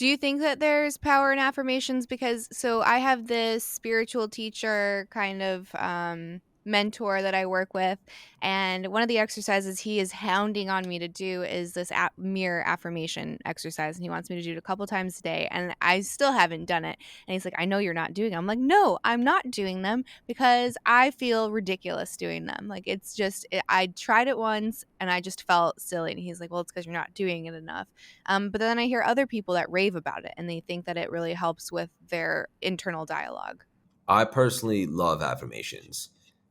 Do you think that there's power in affirmations? Because so I have this spiritual teacher kind of mentor that I work with, and one of the exercises he is hounding on me to do is this mirror affirmation exercise, and he wants me to do it a couple times a day, and I still haven't done it. And he's like, "I know you're not doing them." I'm like, "No, I'm not doing them because I feel ridiculous doing them. Like I tried it once and I just felt silly." And he's like, "Well, it's because you're not doing it enough." But then I hear other people that rave about it and they think that it really helps with their internal dialogue. I personally love affirmations.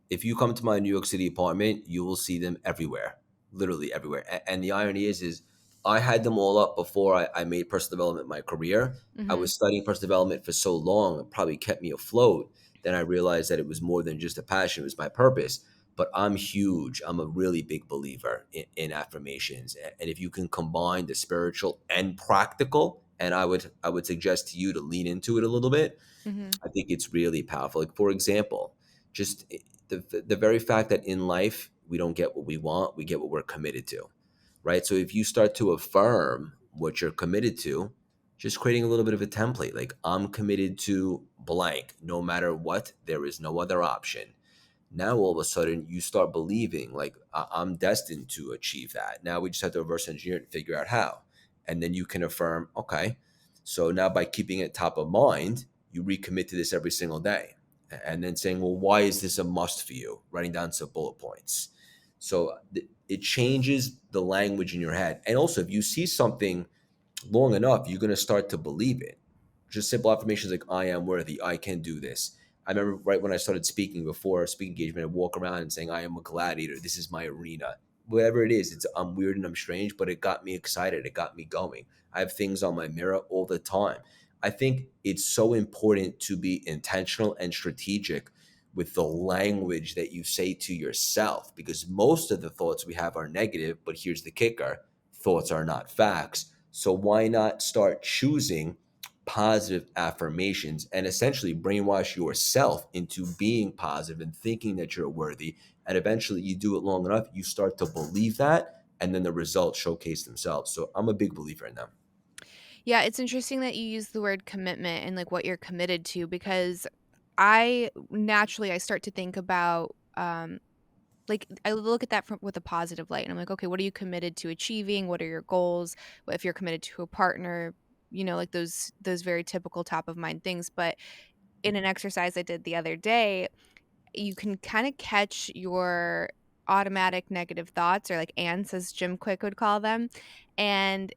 If you come to my New York City apartment, you will see them everywhere, literally everywhere. And the irony is I had them all up before I made personal development my career. I Hmm. was studying personal development for so long, it probably kept me afloat. Then I realized that it was more than just a passion, it was my purpose. But I'm huge. I'm a really big believer in affirmations. And if you can combine the spiritual and practical, and I would suggest to you to lean into it a little bit, Hmm. I think it's really powerful. Like, for example, just the very fact that in life we don't get what we want, we get what we're committed to, right? So if you start to affirm what you're committed to, just creating a little bit of a template, like I'm committed to blank, no matter what, there is no other option. Now all of a sudden you start believing like I'm destined to achieve that. Now we just have to reverse engineer it and figure out how. And then you can affirm, okay, so now by keeping it top of mind, you recommit to this every single day. And then saying, well, why is this a must for you? Writing down some bullet points. So it changes the language in your head. And also, if you see something long enough, you're going to start to believe it. Just simple affirmations like, I am worthy, I can do this. I remember right when I started speaking before a speaking engagement, I'd walk around and saying, I am a gladiator. This is my arena. Whatever it is, I'm weird and I'm strange, but it got me excited. It got me going. I have things on my mirror all the time. I think it's so important to be intentional and strategic with the language that you say to yourself, because most of the thoughts we have are negative, but here's the kicker: thoughts are not facts. So why not start choosing positive affirmations and essentially brainwash yourself into being positive and thinking that you're worthy? And eventually you do it long enough, you start to believe that, and then the results showcase themselves. So I'm a big believer in them. Yeah, it's interesting that you use the word commitment and like what you're committed to because I start to think about like I look at that from with a positive light and I'm like, okay, what are you committed to achieving? What are your goals? What if you're committed to a partner? Like those very typical top of mind things. But in an exercise I did the other day, you can kind of catch your automatic negative thoughts or like ants as Jim Quick would call them. And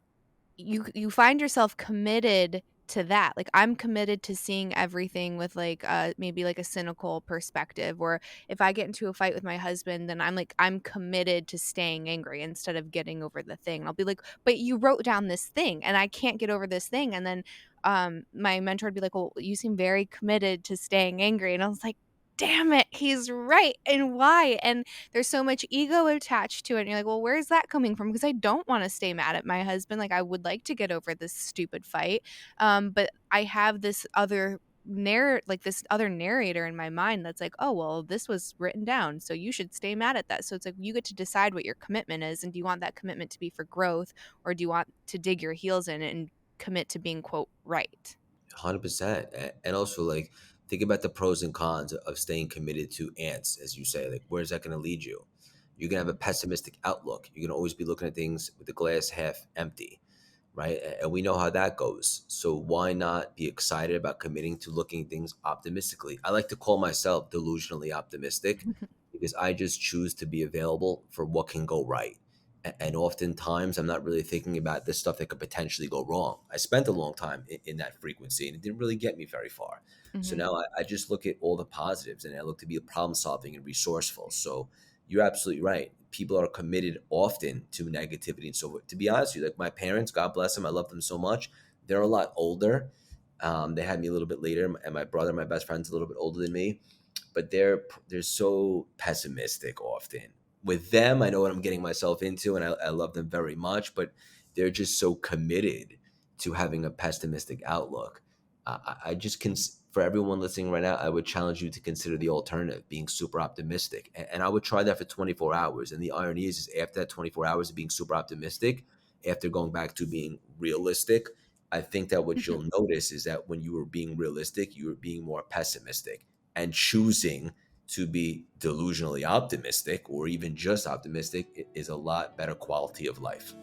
you find yourself committed to that. Like I'm committed to seeing everything with like maybe like a cynical perspective, or if I get into a fight with my husband, then I'm committed to staying angry instead of getting over the thing. And I'll be like, "But you wrote down this thing and I can't get over this thing." And then my mentor would be like, "Well, you seem very committed to staying angry." And I was like, "Damn it, he's right." And why? And there's so much ego attached to it. And you're like, well, where's that coming from? Because I don't want to stay mad at my husband. Like, I would like to get over this stupid fight. But I have this other narrator in my mind that's like, oh, well, this was written down. So you should stay mad at that. So it's like you get to decide what your commitment is. And do you want that commitment to be for growth, or do you want to dig your heels in and commit to being, quote, right? 100%. And also, like, think about the pros and cons of staying committed to ants, as you say. Like, where's that going to lead you? You're going to have a pessimistic outlook. You're going to always be looking at things with the glass half empty, right? And we know how that goes. So why not be excited about committing to looking at things optimistically? I like to call myself delusionally optimistic because I just choose to be available for what can go right. And oftentimes I'm not really thinking about this stuff that could potentially go wrong. I spent a long time in that frequency and it didn't really get me very far. So Hmm. now I just look at all the positives and I look to be problem solving and resourceful. So you're absolutely right. People are committed often to negativity. And so, to be honest with you, like my parents, God bless them, I love them so much. They're a lot older. They had me a little bit later, and my brother, my best friend's a little bit older than me, but they're so pessimistic often. With them, I know what I'm getting myself into, and I love them very much. But they're just so committed to having a pessimistic outlook. I just can, for everyone listening right now, I would challenge you to consider the alternative, being super optimistic. And I would try that for 24 hours. And the irony is after that 24 hours of being super optimistic, after going back to being realistic, I think that what Mhm. you'll notice is that when you were being realistic, you were being more pessimistic, and choosing to be delusionally optimistic or even just optimistic is a lot better quality of life.